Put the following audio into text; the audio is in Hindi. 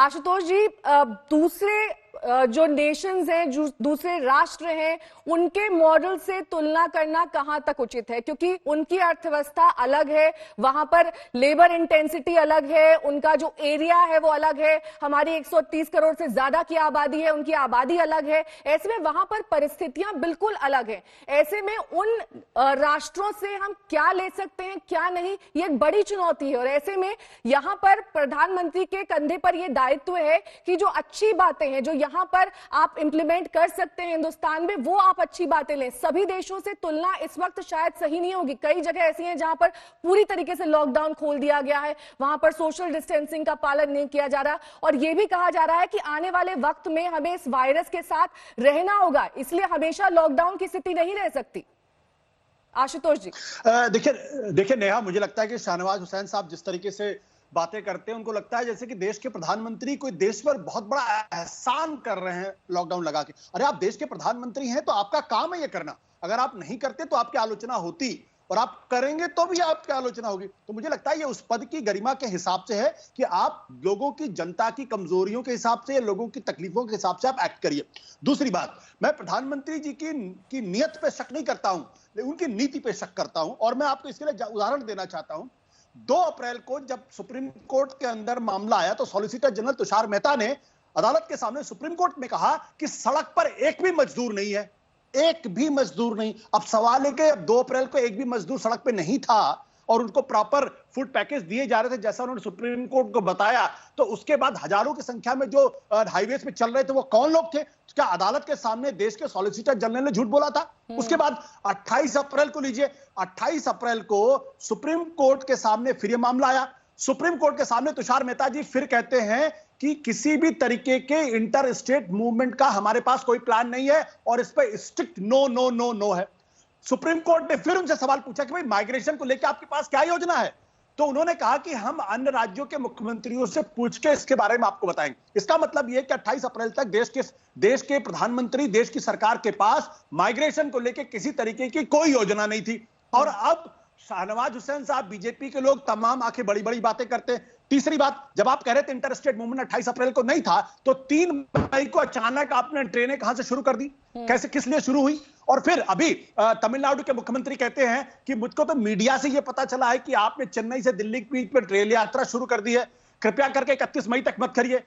आशुतोष जी, दूसरे जो नेशंस हैं, जो दूसरे राष्ट्र हैं, उनके मॉडल से तुलना करना कहां तक उचित है? क्योंकि उनकी अर्थव्यवस्था अलग है, वहां पर लेबर इंटेंसिटी अलग है, उनका जो एरिया है वो अलग है। हमारी 130 करोड़ से ज्यादा की आबादी है, उनकी आबादी अलग है। ऐसे में वहां पर परिस्थितियां बिल्कुल अलग हैं। ऐसे में उन राष्ट्रों से हम क्या ले सकते हैं, क्या नहीं, ये एक बड़ी चुनौती है। और ऐसे में यहां पर प्रधानमंत्री के कंधे पर यह दायित्व है कि जो अच्छी बातें हैं, जो यहां पर आप इंप्लीमेंट कर सकते हैं हिंदुस्तान में, वो आप अच्छी बातें लें। सभी देशों से तुलना इस वक्त शायद सही नहीं होगी। कई जगह ऐसी हैं जहां पर पूरी तरीके से लॉकडाउन खोल दिया गया है, वहां पर सोशल डिस्टेंसिंग का पालन नहीं किया जा रहा, और यह भी कहा जा रहा है कि आने वाले वक्त में हमें इस वायरस के साथ रहना होगा, इसलिए हमेशा लॉकडाउन की स्थिति नहीं रह सकती। आशुतोष जी। देखिए नेहा, मुझे लगता है कि शाहनवाज हुसैन साहब जिस तरीके से बातें करते हैं, उनको लगता है जैसे कि देश के प्रधानमंत्री कोई देश पर बहुत बड़ा एहसान कर रहे हैं लॉकडाउन लगा के। अरे आप देश के प्रधानमंत्री हैं तो आपका काम है ये करना। अगर आप नहीं करते तो आपकी आलोचना होती, और आप करेंगे तो भी आपकी आलोचना होगी। तो मुझे लगता है ये उस पद की गरिमा के हिसाब से है कि आप लोगों की, जनता की कमजोरियों के हिसाब से, लोगों की तकलीफों के हिसाब से आप एक्ट करिए। दूसरी बात, मैं प्रधानमंत्री जी की नीयत पे शक नहीं करता हूं, लेकिन उनकी नीति पे शक करता हूं। और मैं आपको इसके लिए उदाहरण देना चाहता हूं। 2 अप्रैल को जब सुप्रीम कोर्ट के अंदर मामला आया तो सॉलिसिटर जनरल तुषार मेहता ने अदालत के सामने सुप्रीम कोर्ट में कहा कि सड़क पर एक भी मजदूर नहीं है, एक भी मजदूर नहीं। अब सवाल है कि 2 अप्रैल को एक भी मजदूर सड़क पे नहीं था और उनको प्रॉपर फूड पैकेज दिए जा रहे थे जैसा उन्होंने सुप्रीम कोर्ट को बताया, तो उसके बाद हजारों की संख्या में जो हाईवेज पे चल रहे थे वो कौन लोग थे? क्या अदालत के सामने देश के सॉलिसिटर जनरल ने झूठ बोला था? उसके बाद 28 अप्रैल को लीजिए, 28 अप्रैल को सुप्रीम कोर्ट के सामने फिर यह मामला आया। सुप्रीम कोर्ट के सामने तुषार मेहता जी फिर कहते हैं कि किसी भी तरीके के इंटर स्टेट मूवमेंट का हमारे पास कोई प्लान नहीं है और इस पर strict no no no no है। सुप्रीम कोर्ट ने फिर उनसे सवाल पूछा कि भाई माइग्रेशन को लेकर आपके पास क्या योजना है? तो उन्होंने कहा कि हम अन्य राज्यों के मुख्यमंत्रियों से पूछ के इसके बारे में आपको बताएंगे। इसका मतलब यह कि 28 अप्रैल तक देश के प्रधानमंत्री, देश की सरकार के पास माइग्रेशन को लेकर किसी तरीके की कोई योजना नहीं थी। और अब शाहनवाज हुसैन साहब, बीजेपी के लोग तमाम आंखें बड़ी बड़ी बातें करते हैं। तीसरी बात, जब आप कह रहे थे इंटर स्टेट मूवमेंट 28 अप्रैल को नहीं था, तो 3 मई को अचानक आपने ट्रेनें कहां से शुरू कर दी? कैसे, किस लिए शुरू हुई? और फिर अभी तमिलनाडु के मुख्यमंत्री कहते हैं कि मुझको तो मीडिया से यह पता चला है कि आपने चेन्नई से दिल्ली के बीच में रेल यात्रा शुरू कर दी है, कृपया करके 31 मई तक मत करिए।